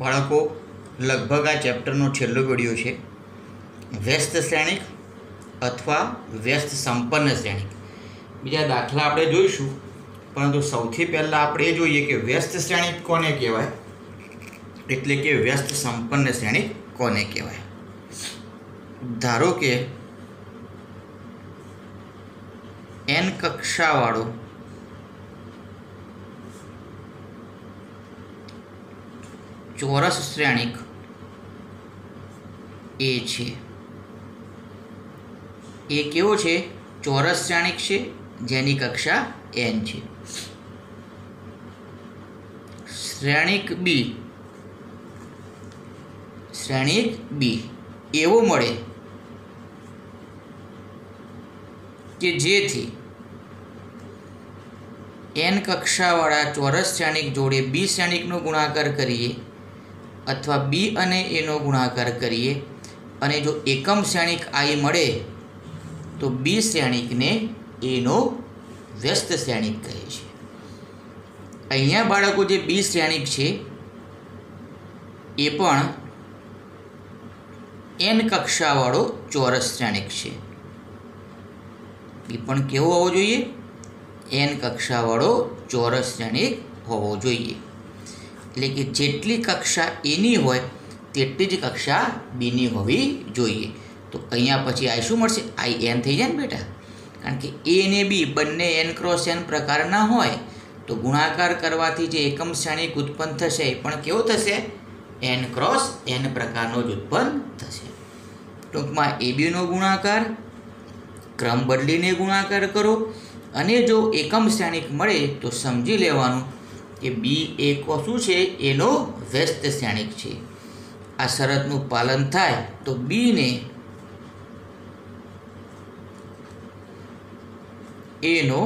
બાળકો, લગભગ આ ચેપ્ટરનો છેલ્લો વિડીયો છે. વ્યસ્ત શ્રેણિક અથવા વ્યસ્ત સંપન્ન શ્રેણિક. બીજા દાખલા આપણે જોઈશું, પરંતુ સૌથી પહેલાં આપણે એ જોઈએ કે વ્યસ્ત શ્રેણિક કોને કહેવાય, એટલે કે વ્યસ્ત સંપન્ન શ્રેણિક કોને કહેવાય. ધારો કે n કક્ષાવાળો ચોરસ શ્રેણિક એ છે. એ કેવો છે? ચોરસ શ્રેણિક છે જેની કક્ષા n છે. શ્રેણિક બી એવો મળે કે જેથી n કક્ષાવાળા ચોરસ શ્રેણિક જોડે બી શ્રેણિકનો ગુણાકાર કરીએ અથવા બી અને એનો ગુણાકાર કરીએ અને જો એકમ શ્રેણિક i મળે તો બી શ્રેણિકને એનો વ્યસ્ત શ્રેણિક કહે છે. અહીંયા બાળકો જે બી શ્રેણિક છે એ પણ n કક્ષાવાળો ચોરસ શ્રેણિક છે. એ પણ કેવો હોવો જોઈએ? n કક્ષાવાળો ચોરસ શ્રેણિક હોવો જોઈએ. એટલે કે જેટલી કક્ષા એની હોય તેટલી જ કક્ષા બીની હોવી જોઈએ. તો અહીંયા પછી આ શું મળશે? n થઈ જાય ને બેટા, કારણ કે એ અને બી બંને n ક્રોસ n પ્રકારના હોય તો ગુણાકાર કરવાથી જે એકમ શ્રેણિક ઉત્પન્ન થશે એ પણ કેવો થશે? n ક્રોસ n પ્રકારનો જ ઉત્પન્ન થશે. ટૂંકમાં એ બીનો ગુણાકાર ક્રમ બદલીને ગુણાકાર કરો અને જો એકમ શ્રેણિક મળે તો સમજી લેવાનું કે બી એ શું છે? એનો વ્યસ્ત શ્રેણિક છે. આ શરતનું પાલન થાય તો બીને એનો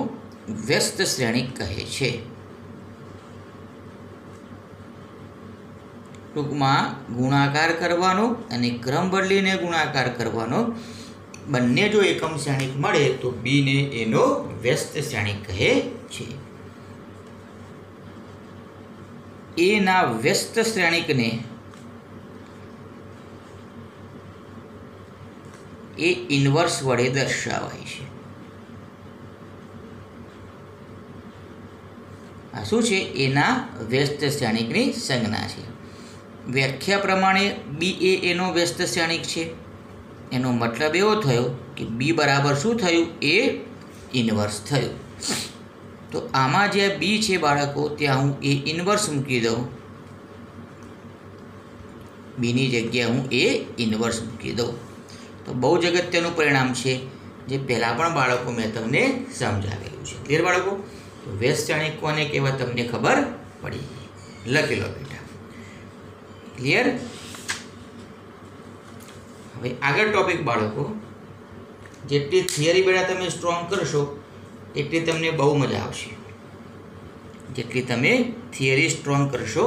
વ્યસ્ત શ્રેણિક કહે છે. ટૂંકમાં ગુણાકાર કરવાનો અને ક્રમ બદલીને ગુણાકાર કરવાનો, બંને જો એકમ શ્રેણિક મળે તો બીને એનો વ્યસ્ત શ્રેણિક કહે છે. એના વ્યસ્ત શ્રેણિકને એ ઇન્વર્સ વડે દર્શાવાય છે. આ શું છે? એના વ્યસ્ત શ્રેણિકની સંજ્ઞા છે. વ્યાખ્યા પ્રમાણે બી એ એનો વ્યસ્ત શ્રેણિક છે. એનો મતલબ એવો થયો કે બી બરાબર શું થયું? એ ઇન્વર્સ થયું. તો આમાં જે બી છે બાળકો, ત્યાં હું એ ઇન્વર્સ મૂકી દઉં. બીની જગ્યાએ હું એ ઇન્વર્સ મૂકી દઉં તો બહુ જ અગત્યનું પરિણામ છે, જે પહેલાં પણ બાળકો મેં તમને સમજાવેલું છે. ક્લિયર બાળકો? તો વ્યસ્ત શ્રેણિક કોને કહેવાય તમને ખબર પડી. લખી લો બેટા. ક્લિયર? હવે આગળ ટોપિક બાળકો, જેટલી થિયરી બેટા તમે સ્ટ્રોંગ કરશો એટલી તમને બહુ મજા આવશે. જેટલી તમે થિયરી સ્ટ્રોંગ કરશો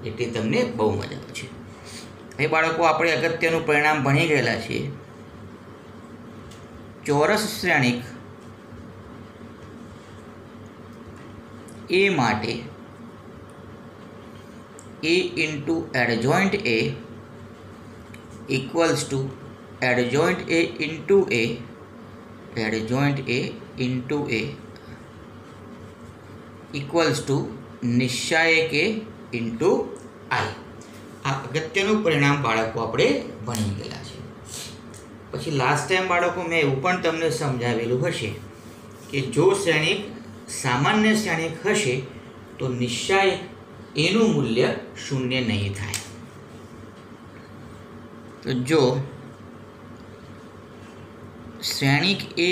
એટલી તમને બહુ મજા આવશે. હવે બાળકો, આપણે અગત્યનું પરિણામ ભણી ગયેલા છીએ. ચોરસ શ્રેણિક એ માટે A into adjoint A equals to adjoint A into A equals to નિશ્ચાયક એ ઇન્ટુ આઈ. આ અગત્યનું પરિણામ બાળકો આપણે ભણી ગયેલા છે. પછી લાસ્ટ ટાઈમ બાળકો મેં એવું પણ તમને સમજાવેલું હશે કે જો શ્રેણિક સામાન્ય શ્રેણિક હશે તો નિશ્ચાયક એનું મૂલ્ય શૂન્ય નહીં થાય. તો જો શ્રેણિક એ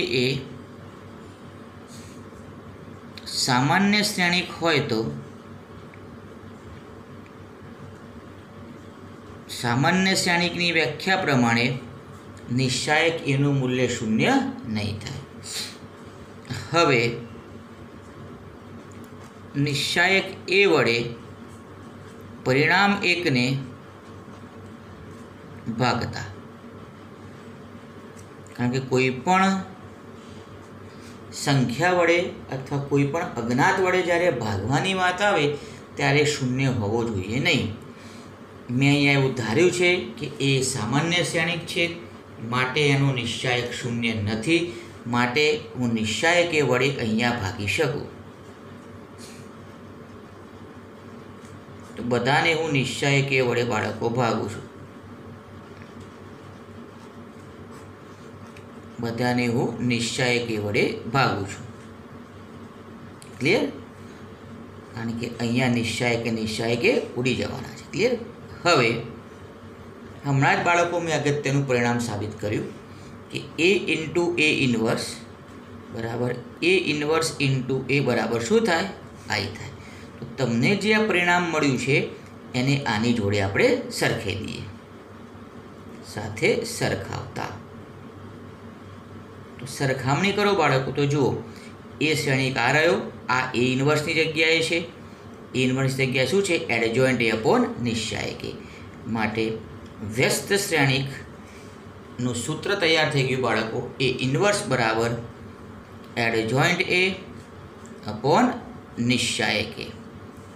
સામાન્ય શ્રેણિક હોય તો સામાન્ય શ્રેણિકની વ્યાખ્યા પ્રમાણે નિશ્ચાયક એનું મૂલ્ય શૂન્ય નહીં થાય. હવે નિશ્ચાયક એ વડે પરિણામ એકને ભાગતા, કારણ કે કોઈ પણ સંખ્યા વડે અથવા કોઈ પણ અજ્ઞાત વડે જ્યારે ભાગવાની વાત આવે ત્યારે શૂન્ય હોવો જોઈએ નહીં. મેં અહીંયા એવું ધાર્યું છે કે એ સામાન્ય શ્રેણિક છે, માટે એનો નિશ્ચાયક શૂન્ય નથી, માટે હું નિશ્ચાયક એ વડે અહીંયા ભાગી શકું. તો બધાને હું નિશ્ચાયક એ વડે બાળકો ભાગું છું. બધાને હું નિશ્ચાયક એ વડે ભાગું છું. ક્લિયર? કારણ કે અહીંયા નિશ્ચાયકે ઉડી જવાના છે. ક્લિયર? હવે હમણાં જ બાળકો મેં અગત્યનું પરિણામ સાબિત કર્યું કે A ઇન્ટુ A ઇન્વર્સ બરાબર A ઇન્વર્સ ઇન્ટુ A બરાબર શું થાય? I થાય. તો તમને જે આ પરિણામ મળ્યું છે એને આની જોડે આપણે સરખાવી દઈએ, સાથે સરખાવતા. તો સરખામણી કરો બાળકો. તો જુઓ, એ શ્રેણિક આ રહ્યો, આ A ઇન્વર્સની જગ્યાએ છે. A ઇન્વર્સની જગ્યાએ શું છે? એડજોઇન્ટ A અપોન નિશ્ચાયક A. માટે વ્યસ્ત શ્રેણિકનું સૂત્ર તૈયાર થઈ ગયું બાળકો. A ઇન્વર્સ બરાબર એડજોઇન્ટ A અપોન નિશ્ચાયક A.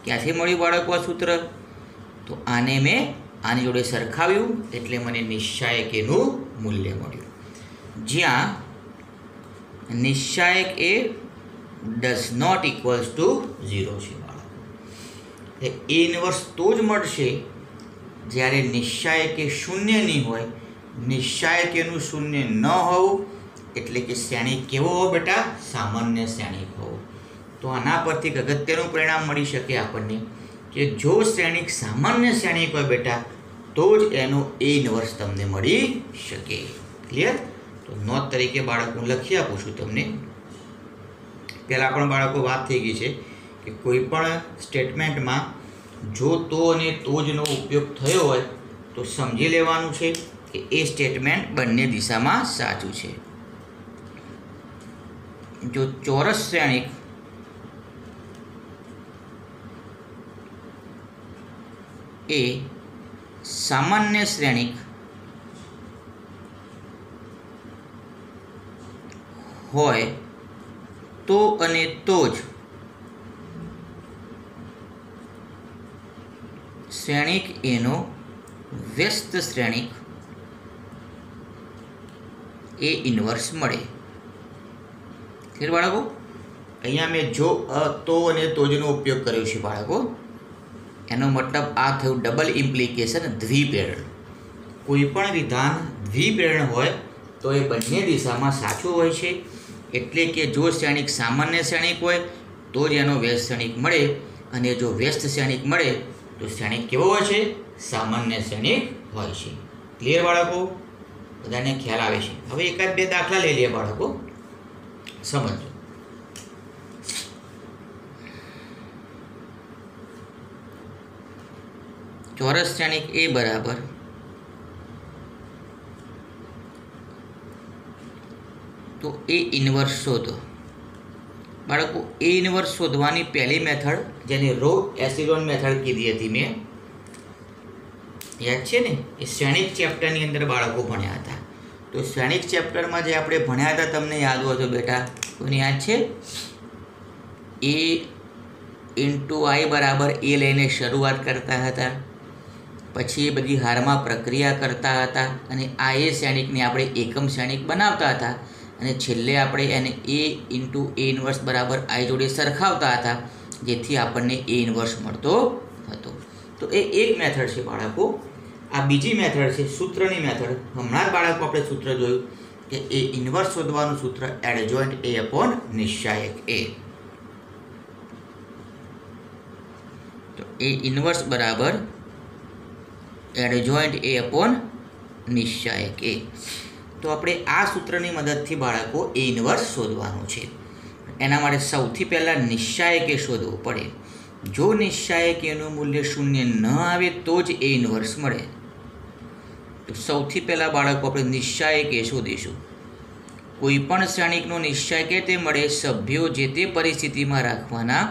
ક્યાંથી મળ્યું બાળકો આ સૂત્ર? તો આને મેં આની જોડે સરખાવ્યું એટલે મને નિશ્ચાયક એનું મૂલ્ય મળ્યું, જ્યાં નિશ્ચાયક A does not equals to 0 છે બાળકો. એ ઇન્વર્સ તો જ મળશે જ્યારે નિશ્ચાયક એ શૂન્ય નહીં હોય. નિશ્ચાયક એનું શૂન્ય ન હોવું એટલે કે શ્રેણિક કેવો હોવો બેટા? સામાન્ય શ્રેણિક હોવો. તો આના પરથી અગત્યનું પરિણામ મળી શકે આપણને કે જો શ્રેણિક સામાન્ય શ્રેણિક હોય બેટા તો જ એનો એ ઇન્વર્સ તમને મળી શકે. ક્લિયર? તો નોંધ તરીકે બાળકો લખી આપું છું તમને. પહેલાં પણ બાળકો વાત થઈ ગઈ છે કે કોઈ પણ સ્ટેટમેન્ટમાં જો તો અને તો જનો ઉપયોગ થયો હોય તો સમજી લેવાનું છે કે એ સ્ટેટમેન્ટ બંને દિશામાં સાચું છે. જો ચોરસ શ્રેણિક એ સામાન્ય શ્રેણિક હોય તો અને તો જ શ્રેણિક એનો વ્યસ્ત શ્રેણિક એ ઇન્વર્સ મળે. ક્લિયર બાળકો? અહીંયા મેં જો તો અને તોજનો ઉપયોગ કર્યો છે બાળકો. એનો મતલબ આ થયું ડબલ ઇમ્પ્લિકેશન, દ્વિપ્રેરણ. કોઈ પણ વિધાન દ્વિપ્રેરણ હોય તો એ બંને દિશામાં સાચું હોય છે. એટલે કે જો શ્રેણિક સામાન્ય શ્રેણિક હોય તો જ એનો વ્યસ્ત શ્રેણિક મળે, અને જો વ્યસ્ત શ્રેણિક મળે તો શ્રેણિક કેવો હોય છે? સામાન્ય શ્રેણિક હોય છે. ક્લિયર બાળકો? બધાને ખ્યાલ આવે છે? હવે એકાદ બે દાખલા લઈ લઈએ બાળકો, સમજો. ચોરસ શ્રેણિક એ બરાબર તો એ ઇન્વર્સ શોધો બાળકો. એ ઇન્વર્સ શોધવાની પહેલી મેથડ, જેને રો એસિલોન મેથડ કીધી હતી મેં, યાદ છે ને? એ શ્રેણિક ચેપ્ટરની અંદર બાળકો ભણ્યા હતા. તો શ્રેણિક ચેપ્ટરમાં જે આપણે ભણ્યા હતા તમને યાદ હોય તો બેટા કોઈને યાદ છે? એ ઇન્ટુ આઈ બરાબર એ લઈને શરૂઆત કરતા હતા, પછી એ બધી હારમાં પ્રક્રિયા કરતા હતા, અને આ એ શ્રેણિકને આપણે એકમ શ્રેણિક બનાવતા હતા, અને છેલ્લે આપણે એને એ ઇન્ટુ એ ઇન્વર્સ બરાબર આઈ જોડે સરખાવતા હતા, જેથી આપણને એ ઇન્વર્સ મળતો હતો. તો એ એક મેથડ છે બાળકો. આ બીજી મેથડ છે સૂત્રની મેથડ. હમણાં જ બાળકો આપણે સૂત્ર જોયું કે એ ઇન્વર્સ શોધવાનું સૂત્ર એડજોઇન્ટ એ અપોન નિશ્ચાયક એ. તો એ ઇન્વર્સ બરાબર એડજોઇન્ટ એ અપોન નિશ્ચાયક એ. તો આપણે આ સૂત્રની મદદથી બાળકો એ ઇન્વર્સ શોધવાનું છે. એના માટે સૌથી પહેલાં નિશ્ચાયક એ શોધવું પડે. જો નિશ્ચાયક એનું મૂલ્ય શૂન્ય ન આવે તો જ એ ઇન્વર્સ મળે. તો સૌથી પહેલાં બાળકો આપણે નિશ્ચાયક એ શોધીશું. કોઈ પણ શ્રેણિકનો નિશ્ચાયક તે મળે સભ્યો જે તે પરિસ્થિતિમાં રાખવાના,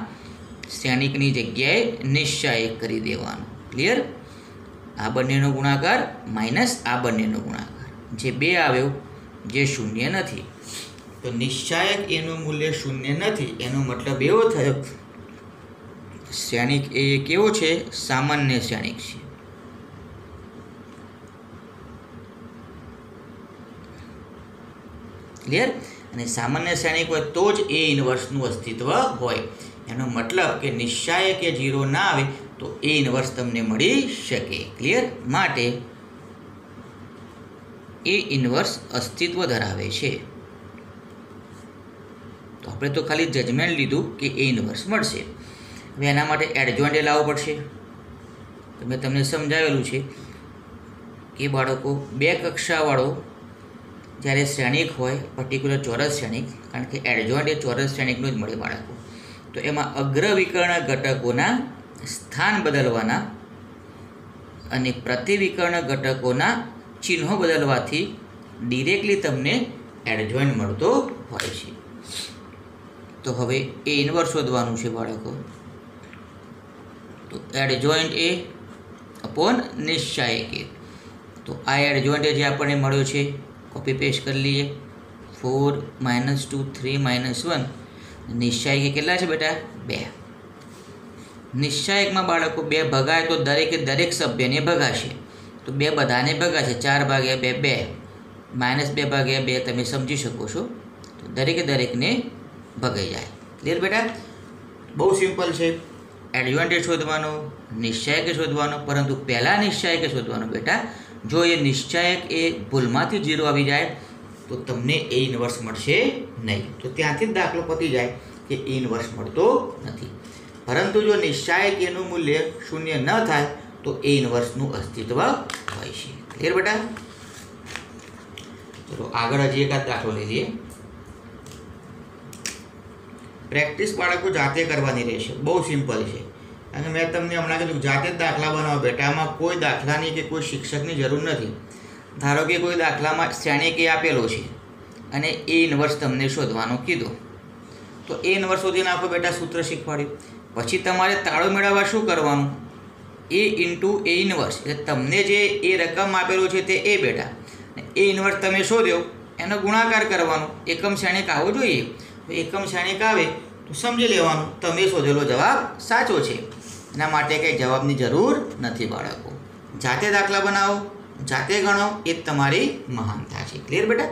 શ્રેણિકની જગ્યાએ નિશ્ચાયક કરી દેવાનો. ક્લિયર? આ બંનેનો ગુણાકાર માઇનસ આ બંનેનો ગુણાકાર, જે 2 આવ્યો જે શૂન્ય નથી. તો નિશ્ચાયક એનું મૂલ્ય શૂન્ય નથી, એનો મતલબ એવો થયો શ્રેણિક એ કેવો છે? સામાન્ય શ્રેણિક છે. ક્લિયર? અને સામાન્ય શ્રેણિક હોય તો જ એ ઇન્વર્સનું અસ્તિત્વ હોય. એનો મતલબ કે નિશ્ચાયક કે 0 ના આવે તો એ ઇન્વર્સ તમને મળી શકે. ક્લિયર? માટે એ ઇન્વર્સ અસ્તિત્વ ધરાવે છે. તો આપણે તો ખાલી જજમેન્ટ લીધું કે એ ઇન્વર્સ મળશે. હવે એના માટે એડજોઇન્ટ લાવવો પડશે. તો મેં તમને સમજાવેલું છે કે બાળકો બે કક્ષાવાળો જ્યારે શ્રેણિક હોય, પર્ટિક્યુલર ચોરસ શ્રેણિક, કારણ કે એડજોઇન્ટ એ ચોરસ શ્રેણિકનું જ મળે બાળકો, તો એમાં અગ્રવિકર્ણ ઘટકોના સ્થાન બદલવાના અને પ્રતિવિકર્ણ ઘટકોના ચિહ્નો બદલવાથી ડિરેક્ટલી તમને એડજોઇન્ટ મળતો હોય છે. તો હવે એ ઇન્વર્સ શોધવાનું છે બાળકો. તો એડજોઇન્ટ એ અપોન નિશ્ચાયક એ. તો આ એડજોઇન્ટ જે આપણને મળ્યો છે, કોપી પેસ્ટ કરી લઈએ. 4 - 2 3 - 1. નિશ્ચાયક કેટલા છે બેટા? 2. નિશ્ચાયકમાં બાળકો 2 ભગાય તો દરેક સભ્યને ભગાશે. તો 2 બધાને ભગાશે. 4 / 2 2. -2 / 2 તમે સમજી શકો છો. તો દરેકને ભગાઈ જાય. ક્લિયર બેટા? બહુ સિમ્પલ છે. એડજોઇન્ટ શોધવાનો, નિશ્ચાયક શોધવાનો, પરંતુ પહેલાં નિશ્ચાયક શોધવાનો બેટા. જો એ નિશ્ચાયક એ ભૂલમાંથી 0 આવી જાય તો તમને એ ઇન્વર્સ મળશે નહીં. તો ત્યાંથી જ દાખલો પતી જાય કે એ ઇન્વર્સ મળતો નથી. પરંતુ જો નિશ્ચાયક એનું મૂલ્ય 0 ન થાય તો એ ઇન્વર્સનું અસ્તિત્વ હોય છે. ક્લિયર બેટા? ચલો આગળ હજી એકાદ દાખલો લઈ લઈએ. પ્રેક્ટિસ બાળકો જાતે કરવાની રહેશે. બહુ સિમ્પલ છે. અને મેં તમને હમણાં કીધું જાતે જ દાખલા બનાવો બેટા. આમાં કોઈ દાખલાની કે કોઈ શિક્ષકની જરૂર નથી. ધારો કે કોઈ દાખલામાં શ્રેણિક એ આપેલો છે અને એ ઇન્વર્સ તમને શોધવાનો કીધો, તો એ ઇન્વર્સ શોધી નાખો બેટા. સૂત્ર શીખવાડ્યું. પછી તમારે તાળો મેળવવા શું કરવાનું? એ ઇન્ટુ એ ઇન્વર્સ. એટલે તમને જે એ રકમ આપેલું છે તે એ બેટા. એ ઇન્વર્સ તમે શોધ્યો, એનો ગુણાકાર કરવાનો. એકમ શ્રેણિક આવવો જોઈએ. તો એકમ શ્રેણિક આવે તો સમજી લેવાનું તમે શોધેલો જવાબ સાચો છે. એના માટે કંઈ જવાબની જરૂર નથી બાળકો. જાતે દાખલા બનાવો, જાતે ગણો, એ તમારી મહાનતા છે. ક્લિયર બેટા?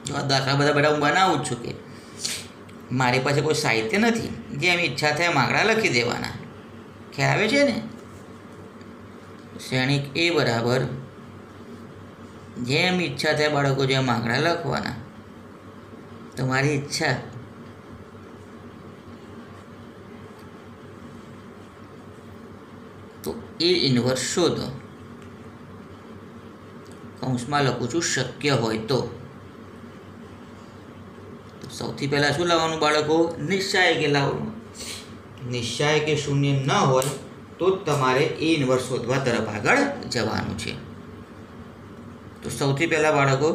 તો આ દાખલા બધા બેટા હું બનાવું જ છું કે મારી પાસે કોઈ સાહિત્ય નથી. જેમ ઈચ્છા થાય આંકડા લખી દેવાના. ખ્યાલ આવે છે ને? શ્રેણિક એ બરાબર જેમ ઈચ્છા થાય બાળકો જેમ આંકડા લખવાના. તમારી ઈચ્છા. તો એ ઇન્વર્સ શોધો. કૌંસમાં લખું છું શક્ય હોય તો. સૌથી પહેલાં શું લાવવાનું બાળકો? નિશ્ચાયક લાવવાનું. નિશ્ચાયક 0 ન હોય તો જ તમારે એ ઇન્વર્સ શોધવા તરફ આગળ જવાનું છે. તો સૌથી પહેલાં બાળકો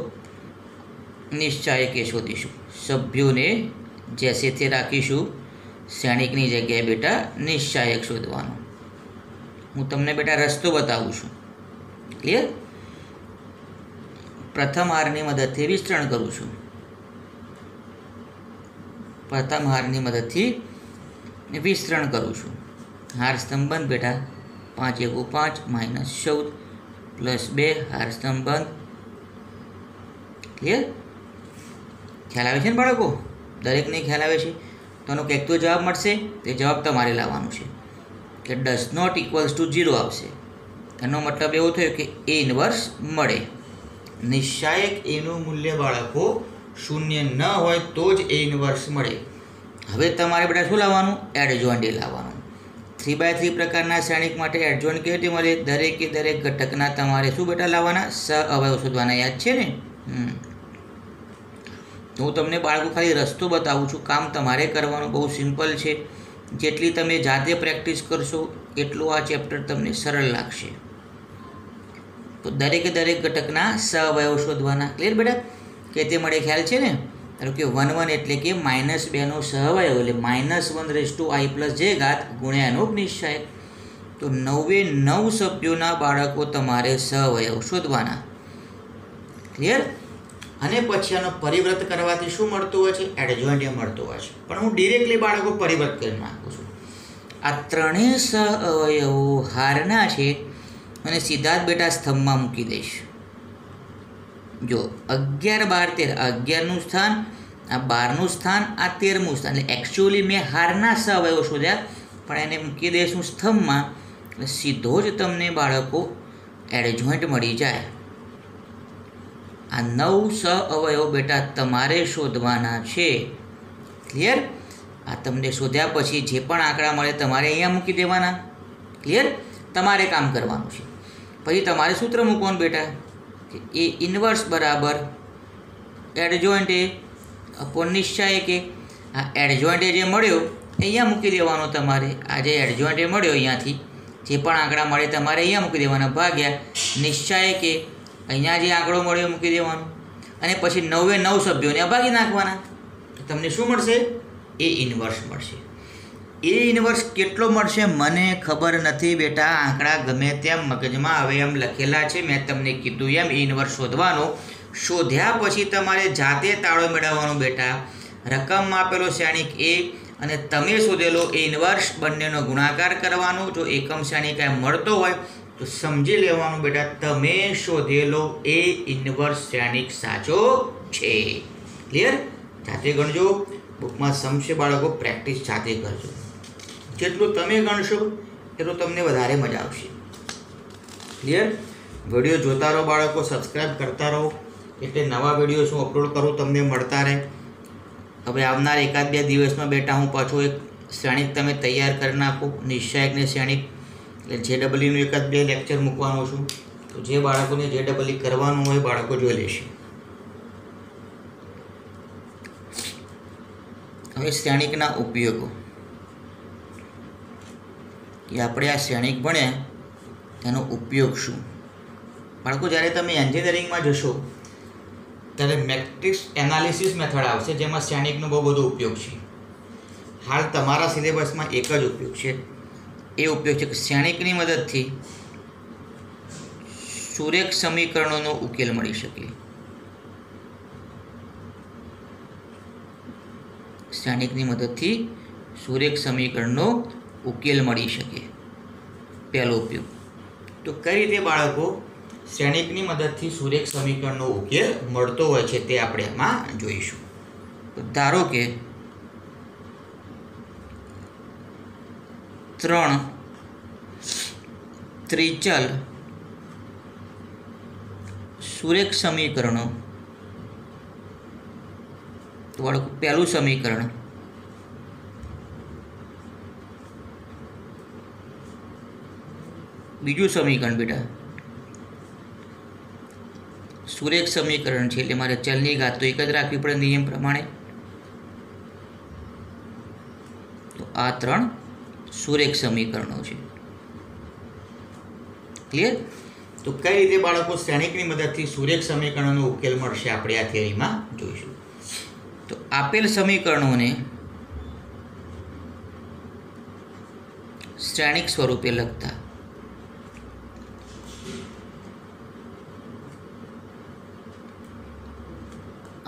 નિશ્ચાયક શોધીશું. સભ્યોને જૈસે તે રાખીશું. શ્રેણિકની જગ્યાએ બેટા નિશ્ચાયક શોધવાનું. હું તમને બેટા રસ્તો બતાવું છું. ક્લિયર? પ્રથમ હારની મદદથી વિસ્તરણ કરું છું. પ્રથમ હારની મદદથી વિસ્તરણ કરું છું. હાર સ્તંભ બેટા 5 × 5 - 14 + 2 હાર સ્તંભ. ક્લિયર? ખ્યાલ આવે છે ને બાળકો? દરેકને ખ્યાલ આવે છે. તો એનો કંઈક તો જવાબ મળશે. તે જવાબ તમારે લાવવાનો છે કે ડઝ નોટ ઇક્વલ્સ ટુ 0 આવશે. એનો મતલબ એવો થયો કે એ ઇન્વર્સ મળે. નિશ્ચાયક એનું મૂલ્ય બાળકો 0 ન હોય તો જ એ ઇન્વર્સ મળે. હવે તમારે બેટા શું લાવવાનું? એડજોઇન્ટ લાવવાનું. 3x3 પ્રકારના શ્રેણિક માટે એડજોઇન્ટ કેવી રીતે મળે? દરેકે દરેક ઘટકના તમારે શું બેટા લાવવાના? સહઅવયવ શોધવાના. યાદ છે ને? તો હું તમને બાળકો ખાલી રસ્તો બતાવું છું. કામ તમારે કરવાનું બહુ સિમ્પલ છે. જેટલી તમે જાતે પ્રેક્ટિસ કરશો એટલું આ ચેપ્ટર તમને સરળ લાગશે. તો દરેકે દરેક ઘટકના સહઅવયવ શોધવાના. ક્લિયર બેટા? કે તે મળે ખ્યાલ છે ને? ધારો કે 1 1 એટલે કે -2નો સહઅવયવ એટલે -1/i+j ગુણ્યા એનો નિશ્ચાયક. તો 9 સભ્યોના બાળકો તમારે સહઅવયવ શોધવાના. ક્લિયર? અને પછી આનો પરિવર્ત કરવાથી શું મળતું હોય છે? એડજોઇન્ટ મળતું હોય છે. પણ હું ડિરેક્ટલી બાળકો પરિવર્ત કરી નાખું છું. આ ત્રણેય સહઅવયવો હારના છે અને સીધા જ બેટા સ્તંભમાં મૂકી દઈશ. જો 11, 12, 13 11નું સ્થાન, આ 12નું સ્થાન, આ 13મું સ્થાન. એટલે એકચ્યુઅલી મેં હારના સઅવયવો શોધ્યા, પણ એને મૂકી દઈશું સ્તંભમાં, એટલે સીધો જ તમને બાળકો એડજોઇન્ટ મળી જાય. આ 9 સઅવયવો બેટા તમારે શોધવાના છે. ક્લિયર? આ તમને શોધ્યા પછી જે પણ આંકડા મળે તમારે અહીંયા મૂકી દેવાના. ક્લિયર? તમારે કામ કરવાનું છે. પછી તમારે સૂત્ર મૂકવાનું બેટા કે એ ઇન્વર્સ બરાબર એડજોઇન્ટ એ અપોન નિશ્ચાય કે. આ એડજોઇન્ટ જે મળ્યો અહીંયા મૂકી દેવાનો તમારે. આ જે એડજોઇન્ટ મળ્યો અહીંયાથી જે પણ આંકડા મળે તમારે અહીંયા મૂકી દેવાના, ભાગ્યા નિશ્ચાય કે અહીંયા જે આંકડો મળ્યો મૂકી દેવાનો, અને પછી 9 સભ્યોને ભાગી નાખવાના. તમને શું મળશે? એ ઇન્વર્સ મળશે. એ ઇન્વર્સ કેટલો મળશે મને ખબર નથી બેટા, આંકડા ગમે તેમ મગજમાં હવે એમ લખેલા છે, મેં તમને કીધું એમ એ ઇન્વર્સ શોધવાનો. શોધ્યા પછી તમારે જાતે તાળો મેળવવાનો બેટા. રકમમાં આપેલો શ્રેણિક એ અને તમે શોધેલો એ ઇન્વર્સ બંનેનો ગુણાકાર કરવાનો. જો એકમ શ્રેણિક કાંઈ મળતો હોય તો સમજી લેવાનું બેટા તમે શોધેલો એ ઇન્વર્સ શ્રેણિક સાચો છે. ક્લિયર? જાતે ગણજો. બુકમાં સમશે બાળકો, પ્રેક્ટિસ જાતે કરજો. જેટલું તમે ગણશો એટલું તમને વધારે મજા આવશે. ક્લિયર? વિડીયો જોતા રહો બાળકો, સબસ્ક્રાઈબ કરતા રહો, એટલે નવા વિડીયો શું અપલોડ કરું તમને મળતા રહે. હવે આવનાર 1-2 દિવસમાં બેટા હું પાછો એક શ્રેણિક તમે તૈયાર કરી નાખો, નિશ્ચાયકને શ્રેણિક. એટલે JEEનું 1-2 લેક્ચર મૂકવાનો છું, તો જે બાળકોને JEE કરવાનું હોય બાળકો જોઈ લેશે. હવે શ્રેણિકના ઉપયોગો, કે આપણે આ શ્રેણિક ભણ્યા તેનો ઉપયોગ શું. બાળકો જ્યારે તમે એન્જિનિયરિંગમાં જશો ત્યારે મેટ્રિક્સ એનાલિસિસ મેથડ આવશે, જેમાં શ્રેણિકનો બહુ બધો ઉપયોગ છે. હાલ તમારા સિલેબસમાં એક જ ઉપયોગ છે. એ ઉપયોગ છે કે શ્રેણિકની મદદથી સુરેખ સમીકરણોનો ઉકેલ મળી શકે. શ્રેણિકની મદદથી સુરેખ સમીકરણનો ઉકેલ મળી શકે, પહેલો ઉપયોગ. તો કઈ રીતે બાળકો શ્રેણિકની મદદથી સુરેખ સમીકરણનો ઉકેલ મળતો હોય છે તે આપણે એમાં જોઈશું. તો ધારો કે 3 ત્રિચલ સુરેખ સમીકરણો. તો બાળકો પહેલું સમીકરણ, બીજું સમીકરણ બેટા સુરેખ સમીકરણ છે, એટલે મારે ચલની ઘાત તો એક જ રાખવી પડે નિયમ પ્રમાણે. તો આ 3 સુરેખ સમીકરણો છે. ક્લિયર? તો કઈ રીતે બાળકો શ્રેણિકની મદદથી સુરેખ સમીકરણોનો ઉકેલ મળશે આપણે આ થિયરીમાં જોઈશું. તો આપેલ સમીકરણોને શ્રેણિક સ્વરૂપે લખતા.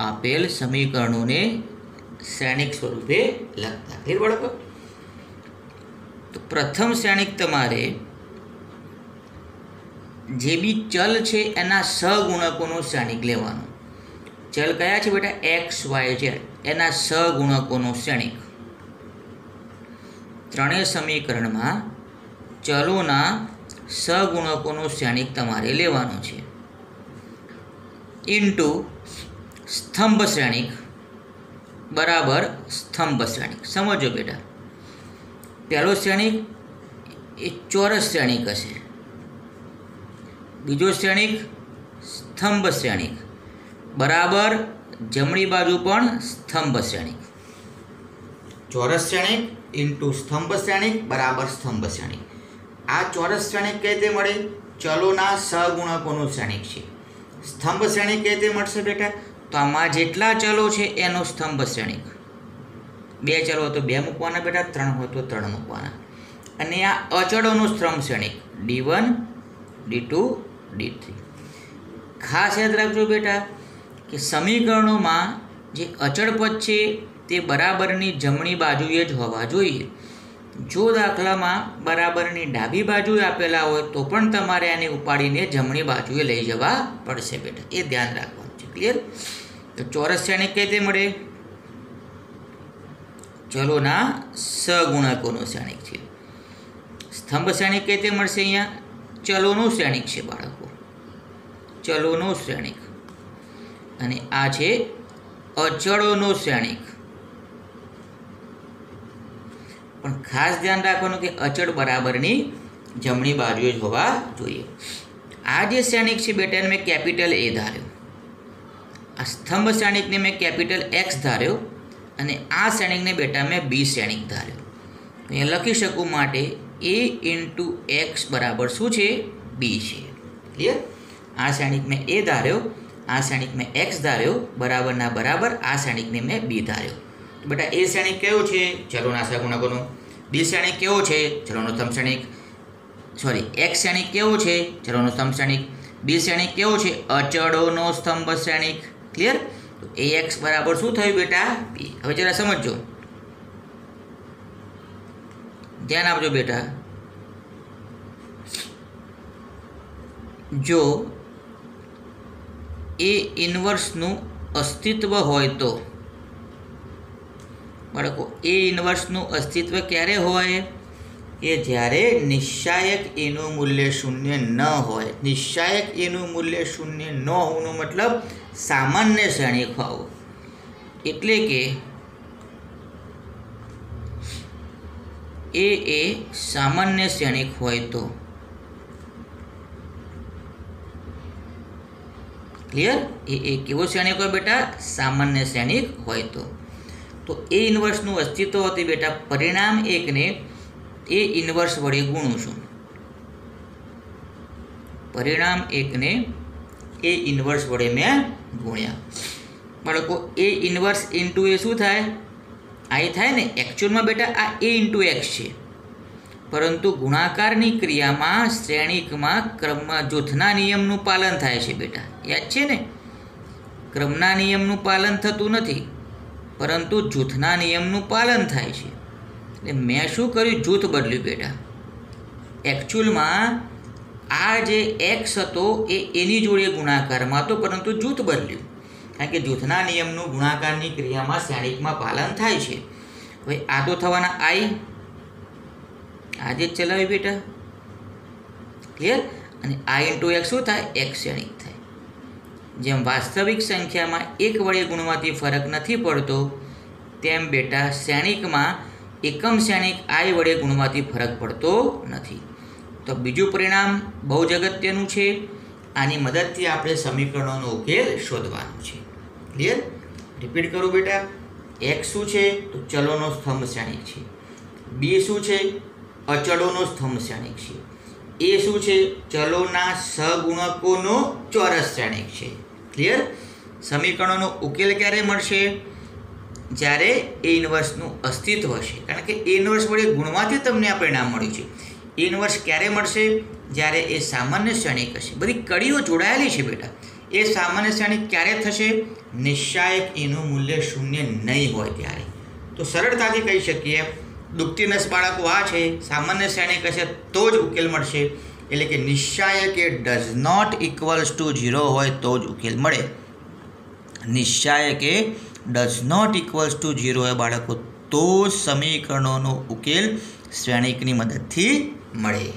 આપેલ સમીકરણોને શ્રેણિક સ્વરૂપે લખતા. ફેર બાળકો, તો પ્રથમ શ્રેણિક તમારે જે બી ચલ છે એના સહગુણકોનો શ્રેણિક લેવાનો. ચલ કયા છે બેટા? x, y, z. એના સહગુણકોનો શ્રેણિક. ત્રણેય સમીકરણમાં ચલોના સહગુણકોનો શ્રેણિક તમારે લેવાનો છે. ઇન્ટુ સ્તંભ શ્રેણિક બરાબર સ્તંભ શ્રેણિક. સમજો બેટા, પહેલો શ્રેણિક એ ચોરસ શ્રેણિક હશે, બીજો શ્રેણિક સ્તંભ શ્રેણિક બરાબર જમણી બાજુ પણ સ્તંભ શ્રેણિક. ચોરસ શ્રેણિક ઇન્ટુ સ્તંભ શ્રેણિક બરાબર સ્તંભ શ્રેણિક. આ ચોરસ શ્રેણિક કઈ રીતે મળે? ચલોના સહગુણકોનું શ્રેણિક છે. સ્તંભ શ્રેણિક કઈ રીતે મળશે બેટા? તો આમાં જેટલા ચલો છે એનો સ્તંભ શ્રેણિક. 2 ચલો હોય તો 2 મૂકવાના બેટા, 3 હોય તો 3 મૂકવાના. અને આ અચળોનું સ્તંભ શ્રેણિક D1, D2, D3. ખાસ યાદ રાખજો બેટા કે સમીકરણોમાં જે અચળ પદ છે તે બરાબરની જમણી બાજુએ જ હોવા જોઈએ. જો દાખલામાં બરાબરની ડાબી બાજુએ આપેલા હોય તો પણ તમારે આને ઉપાડીને જમણી બાજુએ લઈ જવા પડશે બેટા, એ ધ્યાન રાખવાનું છે. ક્લિયર? તો ચોરસ શ્રેણિક કઈ રીતે મળે? ચલોના સહગુણકોનો શ્રેણિક છે. સ્તંભ શ્રેણિક કઈ રીતે મળશે? અહીંયા ચલોનો શ્રેણિક છે બાળકો, ચલોનો શ્રેણિક. અને આ છે અચળોનો શ્રેણિક. પણ ખાસ ધ્યાન રાખવાનું કે અચળ બરાબરની જમણી બાજુએ જ હોવા જોઈએ. આ જે શ્રેણિક છે બેટા એને મેં કેપિટલ એ ધાર્યો, આ સ્તંભ શ્રેણિકને મેં કેપિટલ એક્સ ધાર્યો, અને આ શ્રેણિકને બેટા મેં બી શ્રેણિક ધાર્યો. અહીંયા લખી શકું માટે એ ઇન્ટુ એક્સ બરાબર શું છે? બી છે. ક્લિયર? આ શ્રેણિક મેં એ ધાર્યો, આ શ્રેણિક મેં એક્સ ધાર્યો, બરાબરના બરાબર આ શ્રેણિકને મેં બી ધાર્યો. તો બેટા એ શ્રેણિક કેવો છે? ચલોના સહગુણકોનો. બી શ્રેણિક કેવો છે? ચલોનો સ્તંભ શ્રેણિક. સોરી, એક્સ શ્રેણિક કેવો છે? ચલોનો સ્તંભ શ્રેણિક. બી શ્રેણિક કેવો છે? અચળોનો સ્તંભ શ્રેણિક. ક્લિયર? તો એ એક્સ બરાબર શું થયું બેટા? બી. હવે જરા સમજો, ધ્યાન આપજો બેટા. જો એ ઇન્વર્સનું અસ્તિત્વ હોય તો બાળકો, એ ઇન્વર્સનું અસ્તિત્વ ક્યારે હોય? કે જ્યારે નિશ્ચાયક એનું મૂલ્ય શૂન્ય ન હોય. નિશ્ચાયક એનું મૂલ્ય શૂન્ય ન હોવાનું મતલબ સામાન્ય શ્રેણિક હોવું. એટલે કે એ સામાન્ય શ્રેણિક હોય તો. ક્લિયર? એ કેવો શ્રેણિક હોય બેટા? સામાન્ય શ્રેણિક હોય તો. તો એ ઇન્વર્સનું અસ્તિત્વ હતી બેટા, પરિણામ એકને એ ઇન્વર્સ વડે ગુણું છું. પરિણામ એકને એ ઇન્વર્સ વડે મેં ગુણ્યા. બાળકો એ ઇન્વર્સ ઇન્ટુ એ શું થાય? આ થાય ને. એકચ્યુઅલમાં બેટા આ એ ઇન્ટુ એક્સ છે, પરંતુ ગુણાકારની ક્રિયામાં શ્રેણિકમાં ક્રમમાં જૂથના નિયમનું પાલન થાય છે બેટા. યાદ છે ને? ક્રમના નિયમનું પાલન થતું નથી, પરંતુ જૂથના નિયમનું પાલન થાય છે. એટલે મેં શું કર્યું? જૂથ બદલ્યું બેટા. એકચ્યુઅલમાં આ જે એક્સ હતો એ એની જોડે ગુણાકારમાં હતો, પરંતુ જૂથ બદલ્યું, કારણ કે જૂથના નિયમનું ગુણાકારની ક્રિયામાં શ્રેણિકમાં પાલન થાય છે. હવે આ તો થવાના આઈ, આજે જ ચલાવી બેટા. ક્લિયર? અને આ ઇન્ટુ એક્સ શું થાય? એક્સ શ્રેણિક થાય. જેમ વાસ્તવિક સંખ્યામાં એક વડે ગુણવાથી ફરક નથી પડતો, તેમ બેટા શ્રેણિકમાં એકમ શ્રેણિક આઈ વડે ગુણવાથી ફરક પડતો નથી. તો બીજું પરિણામ બહુ જ અગત્યનું છે. આની મદદથી આપણે સમીકરણોનો ઉકેલ શોધવાનો છે. ક્લિયર? રિપીટ કરું બેટા. એક્સ શું છે? તો ચલોનો સ્તંભ શ્રેણિક છે. બી શું છે? અચળોનો સ્તંભ શ્રેણિક છે. એ શું છે? ચલોના સહગુણકોનો ચોરસ શ્રેણિક છે. ક્લિયર? સમીકરણોનો ઉકેલ ક્યારે મળશે? જ્યારે એ ઇન્વર્સનું અસ્તિત્વ હશે, કારણ કે એ ઇન્વર્સ વડે ગુણવાથી તમને આ પરિણામ મળ્યું છે. એ ઇન્વર્સ ક્યારે મળશે? જ્યારે એ સામાન્ય શ્રેણિક હશે. બધી કડીઓ જોડાયેલી છે બેટા. એ સામાન્ય શ્રેણિક ક્યારે થશે? નિશ્ચાયક એનું મૂલ્ય શૂન્ય નહીં હોય ત્યારે. તો સરળતાથી કહી શકીએ, દુખતી નસ બાળકો આ છે, સામાન્ય શ્રેણિક હશે તો જ ઉકેલ મળશે. એટલે કે નિશ્ચાયક A does not equals to 0 હોય તો જ ઉકેલ મળે. નિશ્ચાયક A does not equals to 0 હોય બાળકો તો સમીકરણોનો ઉકેલ શ્રેણિકની મદદથી મળે.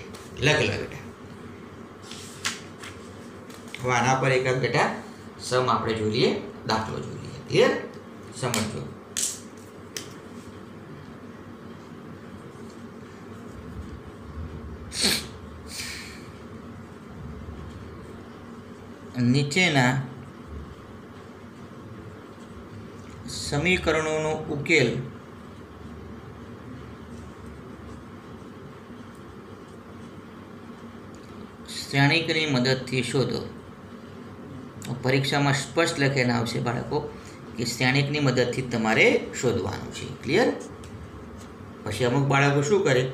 લખ બેટા. હવે આના પર એક બેટા સમ આપણે જોઈ લઈએ, દાખલો જોઈ લઈએ. ક્લિયર? સમજો. નીચેના સમીકરણોનો ઉકેલ શ્રેણિકની મદદથી શોધો. પરીક્ષામાં સ્પષ્ટ લખેલા આવશે બાળકો કે શ્રેણિકની મદદથી તમારે શોધવાનું છે. ક્લિયર? પછી અમુક બાળકો શું કરે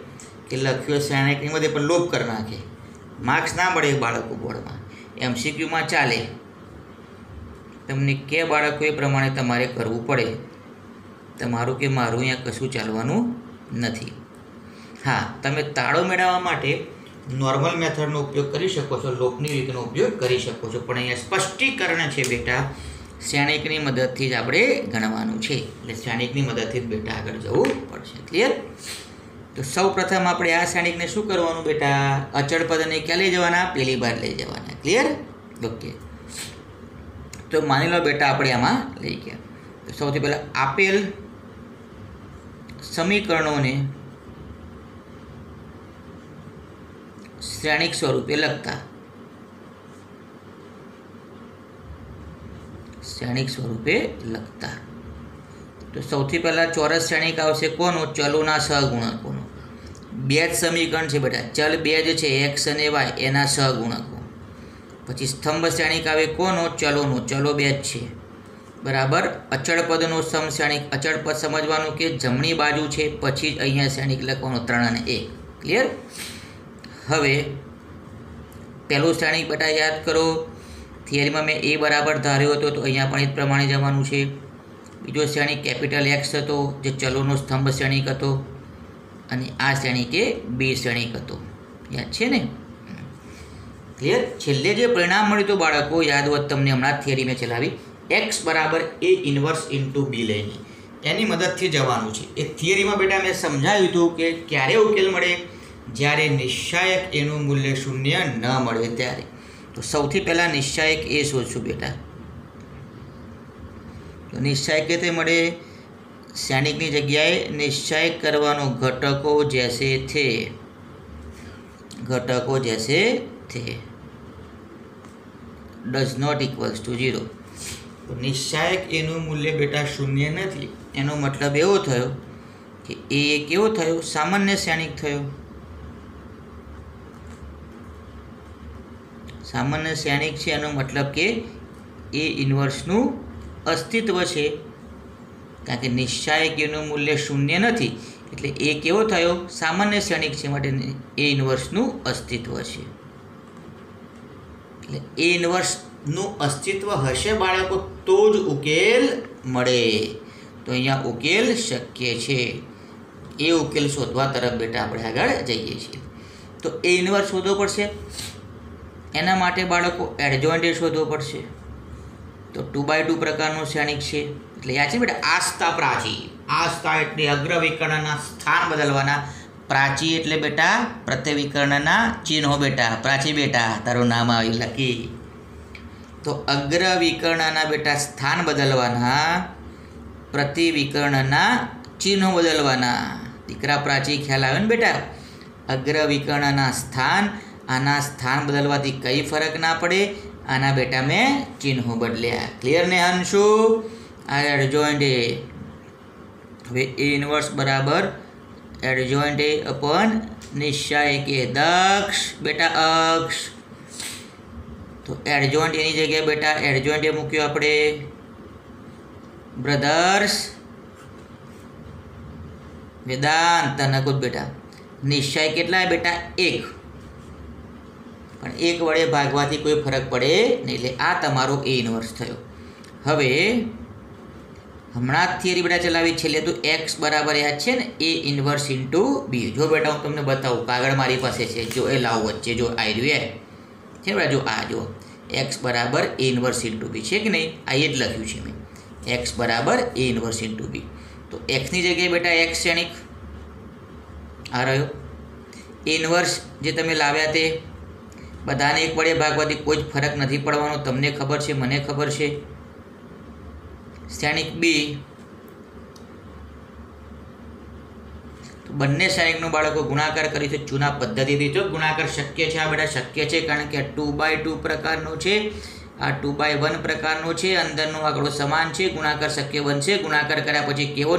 કે લખ્યો શ્રેણિકની મદદ પણ લોપ કરી નાખે, માર્ક્સ ના મળે બાળકો બોર્ડમાં. MCQમાં ચાલે, તમને કે બાળકો એ પ્રમાણે તમારે કરવું પડે. તમારું કે મારું અહીંયા કશું ચાલવાનું નથી. हाँ, તમે ताळो मेळववा माटे नॉर्मल मेथडનો उपयोग કરી શકો છો, લોપની રીતનો ઉપયોગ કરી શકો છો, પણ અહીંયા સ્પષ્ટીકરણ છે બેટા શ્રેણિકની મદદથી જ આપણે ગણવાનું છે, એટલે શ્રેણિકની મદદથી જ બેટા આગળ જવું પડશે. ક્લિયર? તો સૌ પ્રથમ આપણે આ શ્રેણિકને શું કરવાનું બેટા? અચળ પદને ક્યાં લઈ જવાના? પહેલી બાર લઈ જવાના. ક્લિયર? ઓકે. તો માની લો બેટા આપણે આમાં લઈ ગયા. તો સૌથી પહેલાં આપેલ સમીકરણોને શ્રેણિક સ્વરૂપે લખતા. શ્રેણિક સ્વરૂપે લખતા. તો સૌથી પહેલાં ચોરસ શ્રેણિક આવશે કોનું? ચલોના સહગુણકોનું. બે જ સમીકરણ છે બેટા, ચલ બે જ છે એક્સ અને વાય, એના સહગુણકો. પછી સ્તંભ શ્રેણિક આવે કોનો? ચલોનો, ચલો બે જ છે બરાબર. અચળ પદનો સમ શ્રેણિક, અચળ પદ સમજવાનું કે જમણી બાજુ છે, પછી જ અહીંયા શ્રેણિક લખવાનું 3 અને 1. ક્લિયર? હવે પહેલું શ્રેણિક બેટા યાદ કરો, થિયરીમાં મેં એ બરાબર ધાર્યો હતો, તો અહીંયા પણ એ જ પ્રમાણે જવાનું છે. બીજો શ્રેણિક કેપિટલ એક્સ હતો, જે ચલોનો સ્તંભ શ્રેણિક હતો, અને આ શ્રેણિક એ બી શ્રેણિક હતો. યાદ છે ને? ક્લિયર? છેલ્લે જે પરિણામ મળ્યું હતું બાળકો, યાદ હોત તમને, હમણાં જ થિયરી મેં ચલાવી, એક્સ બરાબર એ ઇન્વર્સ ઇન્ટુ બી લઈને એની મદદથી જવાનું છે. એ થિયરીમાં બેટા મેં સમજાવ્યું હતું કે ક્યારે ઉકેલ મળે? જ્યારે નિશ્ચાયક એનું મૂલ્ય 0 ન મળે ત્યારે. તો સૌથી પહેલાં નિશ્ચાયક એ શોધશું બેટા. તો નિશ્ચાયક કેતે મળે? શ્રેણિકની જગ્યાએ નિશ્ચાયક કરવાનો ઘટકો જૈસે થે, ઘટકો જૈસે થે ડઝ નોટ ઇક્વલ્સ ટુ 0. તો નિશ્ચાયક એનું મૂલ્ય બેટા 0 નથી. એનો મતલબ એવો થયો કે એ કેવો થયો? સામાન્ય શ્રેણિક થયો. સામાન્ય શ્રેણિક છે, એનો મતલબ કે એ ઇન્વર્સનું અસ્તિત્વ છે, કારણ કે નિશ્ચાયક એનું મૂલ્ય 0 નથી, એટલે એ કેવો થયો? સામાન્ય શ્રેણિક છે, માટે એ ઇન્વર્સનું અસ્તિત્વ છે. એટલે એ ઇન્વર્સનું અસ્તિત્વ હશે બાળકો તો જ ઉકેલ મળે. તો અહીંયા ઉકેલ શક્ય છે. એ ઉકેલ શોધવા તરફ બેટા આપણે આગળ જઈએ છીએ. તો એ ઇન્વર્સ શોધવો પડશે. એના માટે બાળકો એડજોઇન્ટ શોધવો પડશે. તો 2x2 પ્રકારનું શ્રેણિક છે, એટલે યાદ છે બેટા આસ્થા પ્રાચી. આસ્થા એટલે અગ્રવિકર્ણના સ્થાન બદલવાના, પ્રાચી એટલે બેટા પ્રત્યવિકર્ણના ચિહ્નો. બેટા પ્રાચી બેટા તારું નામ આવી લખી. તો અગ્રવિકર્ણના બેટા સ્થાન બદલવાના, પ્રતિવિકર્ણના ચિહ્નો બદલવાના. દીકરા પ્રાચી ખ્યાલ આવે ને બેટા? અગ્રવિકર્ણના સ્થાન, આના સ્થાન બદલવાથી કઈ ફરક ના પડે. આના બેટા મેં ચિહ્નો બદલ્યા. ક્લિયર ને અંશુ? આ એડજોઇન્ટ એ. હવે એ ઇન્વર્સ બરાબર એડજોઇન્ટ એ અપોન નિશ્ચાયક એ. દક્ષ બેટા અક્ષ. તો એડજોઇન્ટ એની જગ્યાએ બેટા એડજોઇન્ટ એ મૂક્યો આપણે બ્રધર્સ વેદાંત નકુત. બેટા નિશ્ચય કેટલા બેટા? 1. પણ 1 વડે ભાગવાથી કોઈ ફરક પડે નહીં, એટલે આ તમારો એ ઇન્વર્સ થયો. હવે હમણાં જ થિયરી બેટા ચલાવી છેલ્લે, તો એક્સ બરાબર યાદ છે ને? એ ઇન્વર્સ ઇન્ટુ બી. જો બેટા હું તમને બતાવું, કાગળ મારી પાસે છે, જો એ લાવું વચ્ચે, જો આ રહ્યું એ છે બેટા, જો આ જો એક્સ બરાબર એ ઇન્વર્સ ઇન્ટુ બી છે કે નહીં? આ એ જ લખ્યું છે મેં, એક્સ બરાબર એ ઇન્વર્સ ઇન્ટુ બી. તો એક્સની જગ્યાએ બેટા એક્સ શ્રેણિક આ રહ્યો. એ ઇન્વર્સ જે તમે લાવ્યા તે બધાને 1 વડે ભાગવાથી કોઈ જ ફરક નથી પડવાનો. તમને ખબર છે, મને ખબર છે. શ્રેણિક બી, તો બંને શ્રેણિકનો બાળકો ગુણાકાર કરીશું જૂના પદ્ધતિથી. જો ગુણાકાર શક્ય છે આ બેટા? શક્ય છે, કારણ કે આ 2x2 પ્રકારનો છે, આ 2x1 પ્રકારનો છે, અંદરનો આંકડો સમાન છે. ગુણાકાર શક્ય બનશે. ગુણાકાર કર્યા પછી કેવો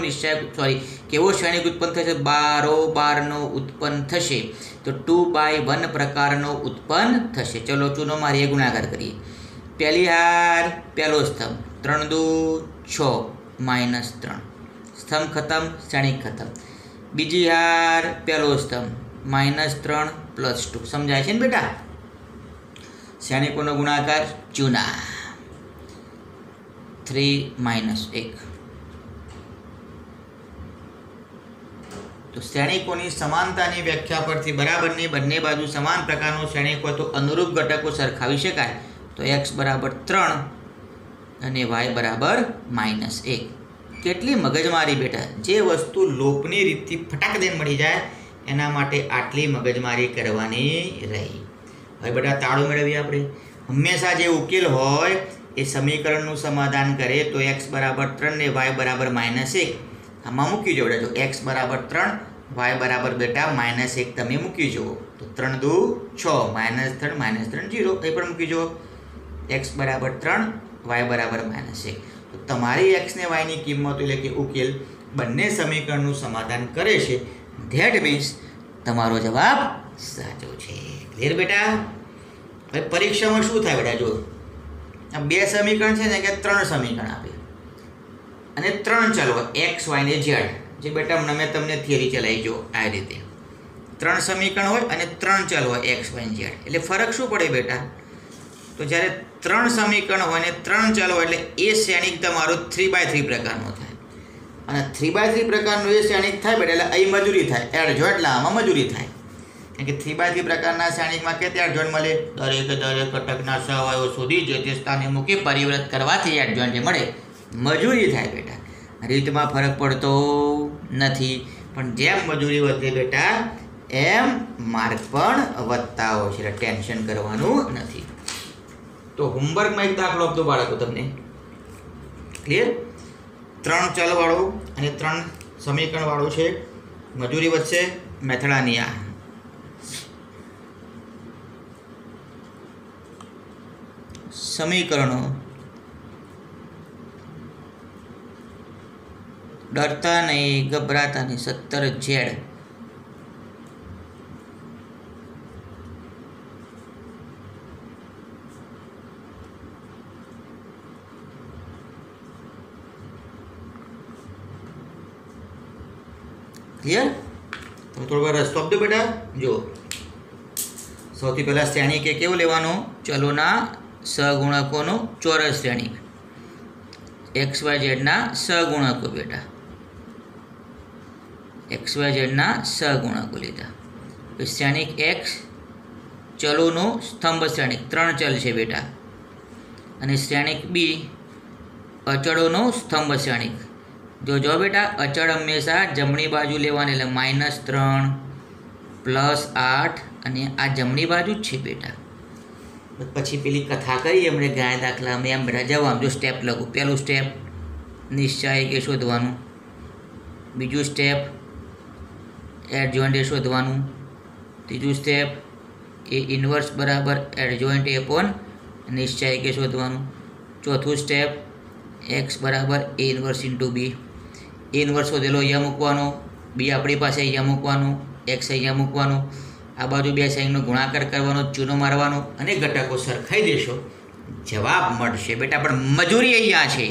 કેવો શ્રેણિક ઉત્પન્ન થશે? 12 ઉત્પન્ન થશે. તો 2x1 પ્રકારનો ઉત્પન્ન થશે. ચલો ચૂનો મારીએ, ગુણાકાર કરીએ. પહેલી હાર પહેલો સ્તંભ 3 દુ 6 -3, સ્તંભ ખતમ, શ્રેણિક ખતમ. બીજી હાર પહેલો સ્તંભ -3 + 2. સમજાય છે ને બેટા? શ્રેણિકોનો ગુણાકાર ચૂના 3 - 1. તો શ્રેણિકોની સમાનતાની વ્યાખ્યા પરથી બરાબરની બંને બાજુ સમાન પ્રકારનું શ્રેણિક હોય તો અનુરૂપ ઘટકો સરખાવી શકાય. તો x બરાબર 3 અને y બરાબર -1. કેટલી મગજમારી બેટા! જે વસ્તુ લોપની રીતથી ફટાક દઈને મળી જાય એના માટે આટલી મગજમારી કરવાની રહી. હવે બેટા તાળું મેળવીએ આપણે. હંમેશા જે ઉકેલ હોય એ સમીકરણનું સમાધાન કરે તો x બરાબર 3 ને y બરાબર -1 આમાં મૂકી જવો. જો x બરાબર 3, y બરાબર બેટા -1 તમે મૂકી જુઓ તો 3 દુ 6, -3 -3 0 એ પણ મૂકી જુઓ. x બરાબર 3, y બરાબર -1. તો તમારી x ને y ની કિંમતો એટલે કે ઉકેલ બંને સમીકરણનું સમાધાન કરે છે. ધેટ મીન્સ તમારો જવાબ સાચો છે. ક્લિયર બેટા? હવે પરીક્ષામાં શું થાય બેટા? જો આ બે સમીકરણ છે ને કે 3 સમીકરણ આપે અને 3 ચલો x y ને z. જે બેટા મેં તમને થિયરી ચલાવી જો આ રીતે 3 સમીકરણ હોય અને 3 ચલ હોય x y z. એટલે ફરક શું પડે બેટા? તો જ્યારે 3 સમીકરણ હોય ને 3 ચલ હોય એટલે એ શ્રેણિક તમારો 3x3 પ્રકારનો થાય. અને 3x3 પ્રકારનો એ શ્રેણિક થાય બેટા એટલે અહીં મજૂરી થાય. એડ જો એટલે આમાં મજૂરી થાય. કારણ કે 3x3 પ્રકારના શ્રેણિકમાં કે ત્યાં જોઈન્ટ મળે. દરેક ઘટકના સહઅવયવો શોધી જે તે સ્થાને મૂકી પરિવર્ત કરવાથી એડ જોઈન્ટ મળે. મજૂરી થાય બેટા. રીતમાં ફરક પડતો નથી, પણ જેમ મજૂરી વધે બેટા એમ માર્ક પણ વધતા હોય છે. એટલે ટેન્શન કરવાનું નથી. તો હોમવર્કમાં એક દાખલો આપતો બાળકો તમને. ક્લિયર? 3 ચલવાળો અને 3 સમીકરણવાળું છે. મજૂરી વધશે. મેથડાની આ સમીકરણો ડરતા નહીં, ગભરાતા નહીં. 17Z clear? તમે થોડો વાર રસ્તો આપજો બેટા. જો સૌથી પહેલાં શ્રેણિક એ કેવું લેવાનું? ચલોના સહગુણકોનું ચોરસ શ્રેણિક. XYZ ના સહગુણકો બેટા. XYZ ના સહગુણકો લીધા. પછી શ્રેણિક x ચલોનું સ્તંભ શ્રેણિક. 3 ચલ છે બેટા. અને શ્રેણિક b અચળોનો સ્તંભ શ્રેણિક. જો બેટા અચળ હંમેશા જમણી બાજુ લેવાની એટલે -3 +8 અને આ જમણી બાજુ જ છે બેટા. પછી પેલી કથા કરી એમણે ગાય દાખલા એમ બેટા જવાબ. જો સ્ટેપ લખું. પહેલું સ્ટેપ નિશ્ચય કે શોધવાનું. બીજું સ્ટેપ એડજોઇન્ટ એ શોધવાનું. ત્રીજું સ્ટેપ એ ઇન્વર્સ બરાબર એડજોઇન્ટ એ અપોન નિશ્ચય કે શોધવાનું. ચોથું સ્ટેપ x બરાબર a inverse into b. a inverse શોધેલો અહીંયા મૂકવાનો, b આપણી પાસે અહીંયા મૂકવાનું, x અહીંયા મૂકવાનું. આ બાજુ બે સાઈડનો ગુણાકાર કરવાનો, ચૂનો મારવાનો અને ઘટકો સરખાઈ દેશો જવાબ મળશે બેટા. પણ મજૂરી અહીંયા છે.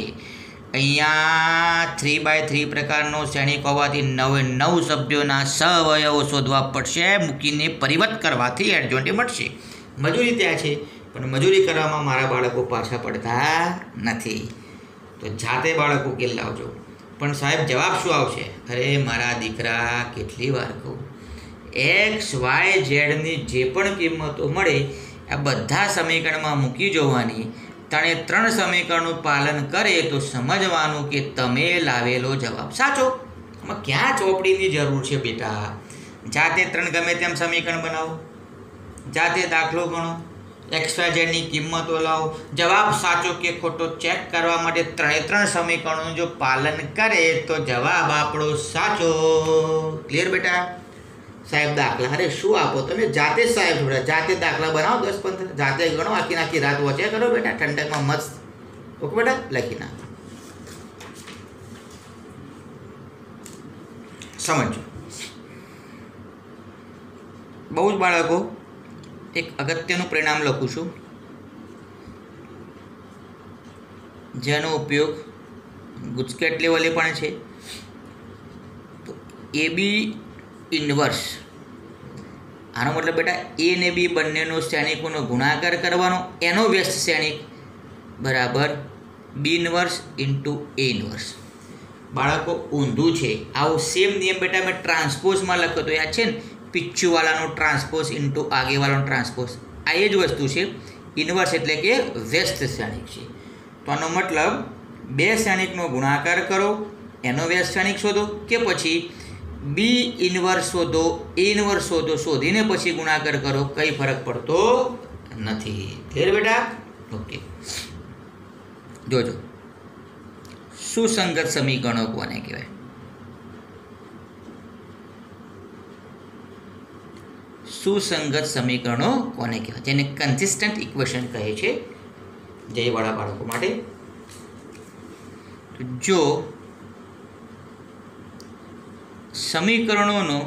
અહીંયા 3x3 પ્રકારનો શ્રેણિક હોવાથી 9 સભ્યોના સહઅવયવો શોધવા પડશે. મૂકીને પરિવર્ત કરવાથી એડજોઇન્ટ મળશે. મજૂરી ત્યાં છે, પણ મજૂરી કરવામાં મારા બાળકો પાછા પડતા નથી. તો જાતે બાળકો ઉકેલ લાવજો. પણ સાહેબ જવાબ શું આવશે? અરે મારા દીકરા, કેટલી વાર કહું, x y z ની જે પણ કિંમતો મળે આ બધા સમીકરણમાં મૂકી જોવાની. 3 સમીકરણનું પાલન કરે તો સમજવાનું કે તમે લાવેલો જવાબ સાચો. આમાં ક્યાં ચોપડીની જરૂર છે બેટા? જાતે 3 ગમે તેમ સમીકરણ બનાવો, જાતે દાખલો ગણો, XYZ ની કિંમતો લાવો, જવાબ સાચો કે ખોટો ચેક કરવા માટે 3 સમીકરણોનું જો પાલન કરે તો જવાબ આપણો સાચો. ક્લિયર બેટા? સાહેબ દાખલા અરે શું આપો તમે? જાતે જ સાહેબ જોડે જાતે દાખલા બનાવો 10-15, જાતે ગણો, આખી રાત વચ્ચે કરો બેટા ઠંડકમાં મસ્ત. ઓકે બેટા, લખી નાખો. સમજો બહુ જ બાળકો. એક અગત્યનું પરિણામ લખું છું જેનો ઉપયોગ ગુજકેટ લેવલે પણ છે. તો AB ઇન્વર્સ, આનો મતલબ બેટા a ને b બંનેનો શ્રેણિકોનો ગુણાકાર કરવાનો, એનો વ્યસ્ત શ્રેણિક બરાબર b inverse into a inverse. બાળકો ઊંધું છે. આવો સેમ નિયમ બેટા મેં ટ્રાન્સપોઝમાં લખ્યો તો યાદ છે ને, પીછુવાળાનો ટ્રાન્સપોઝ ઇન્ટુ આગેવાળાનો ટ્રાન્સપોઝ. આ એ જ વસ્તુ છે. ઇન્વર્સ એટલે કે વ્યસ્ત શ્રેણિક છે. તો આનો મતલબ બે શ્રેણિકનો ગુણાકાર કરો, એનો વ્યસ્ત શ્રેણિક શોધો, કે પછી બી ઇન્વર્સ શોધો, એ ઇન્વર્સ શોધો, શોધીને પછી ગુણાકાર કરો, કંઈ ફરક પડતો નથી. ક્લિયર બેટા? ઓકે, જોજો સુસંગત સમીકરણો કોને કહેવાય? સુસંગત સમીકરણો કોને કહેવાય? જેને કન્સિસ્ટન્ટ ઇક્વેશન કહે છે જયવાળા બાળકો માટે. જો સમીકરણોનો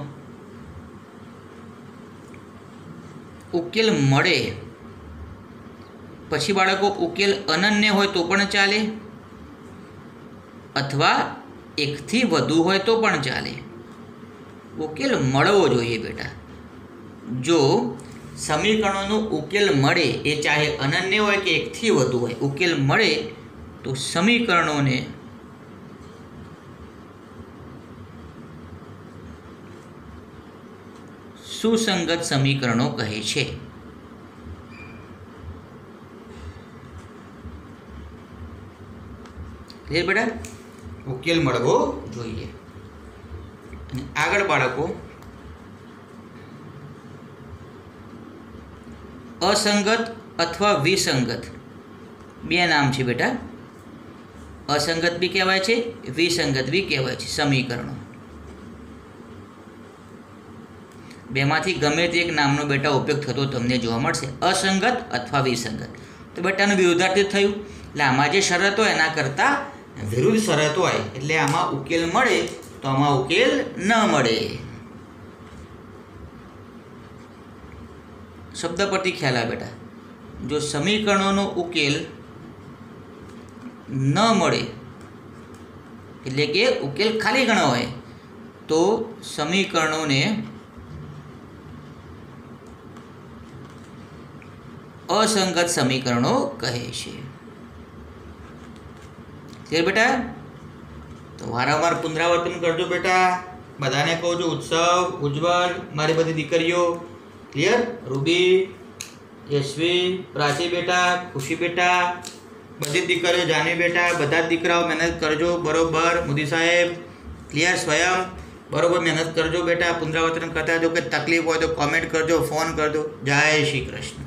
ઉકેલ મળે પછી બાળકો ઉકેલ અનન્ય હોય તો પણ ચાલે, અથવા એકથી વધુ હોય તો પણ ચાલે. ઉકેલ મળવો જોઈએ બેટા. જો સમીકરણોનો ઉકેલ મળે, એ ચાહે અનન્ય હોય કે એકથી વધુ હોય, ઉકેલ મળે તો સમીકરણોને સુસંગત સમીકરણો કહે છે. ક્લિયર બેટા? ઉકેલ મળવો જોઈએ. અને આગળ બાળકો અસંગત અથવા વિસંગત બે નામ છે બેટા. અસંગત બી કહેવાય છે, વિસંગત બી કહેવાય છે સમીકરણો. બેમાંથી ગમે તે એક નામનો બેટા ઉપયોગ થતો તમને જોવા મળશે, અસંગત અથવા વિસંગત. તો બેટાનું વિરોધાર્થી થયું, એટલે આમાં જે શરત હોય એના કરતાં વિરુદ્ધ શરત હોય, એટલે આમાં ઉકેલ મળે તો આમાં ઉકેલ ન મળે. શબ્દ પરથી ખ્યાલ આવે બેટા. જો સમીકરણોનો ઉકેલ ન મળે, એટલે કે ઉકેલ ખાલી ગણો હોય, તો સમીકરણોને અસંગત સમીકરણો કહે છે. ક્લિયર બેટા? તો વારંવાર પુનરાવર્તન કરજો બેટા. બધાને કહું છું ઉત્સવ, ઉજ્જવલ, મારી બધી દીકરીઓ. ક્લિયર? રૂબી, યશવી, પ્રાચી બેટા, ખુશી બેટા, બધી જ દીકરીઓ, જાનવી બેટા, બધા જ દીકરાઓ મહેનત કરજો બરોબર. મોદી સાહેબ, ક્લિયર? સ્વયં બરોબર મહેનત કરજો બેટા. પુનરાવર્તન કરતા જો કે તકલીફ હોય તો કોમેન્ટ કરજો, ફોન કરજો. જય શ્રી કૃષ્ણ.